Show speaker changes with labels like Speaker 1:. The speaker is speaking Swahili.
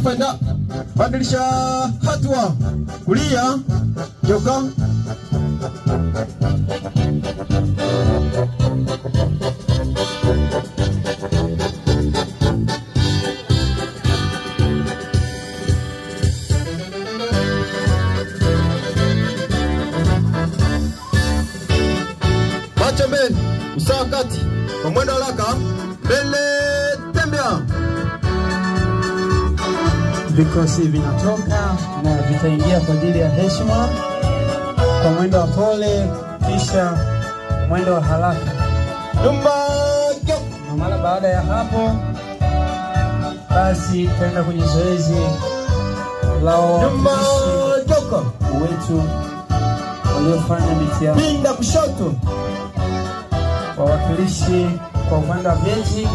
Speaker 1: Pathfinder, badilisha hatua. Kulia, geuka. Macho mbele, usawa kati. Kwa mwendo haraka, mbele tembea.
Speaker 2: Vikosi vinatoka na vitaingia kwa ajili ya heshima kwa mwendo wa pole kisha mwendo wa haraka.
Speaker 1: Nyumba geuka.
Speaker 2: Na mara baada ya hapo basi tutaenda kwenye zoezi la
Speaker 1: Nyumba geuka.
Speaker 2: wetu waliofanya mitihani.
Speaker 1: Pinda kushoto.
Speaker 2: Wawakilishi kwa upande wa vyeti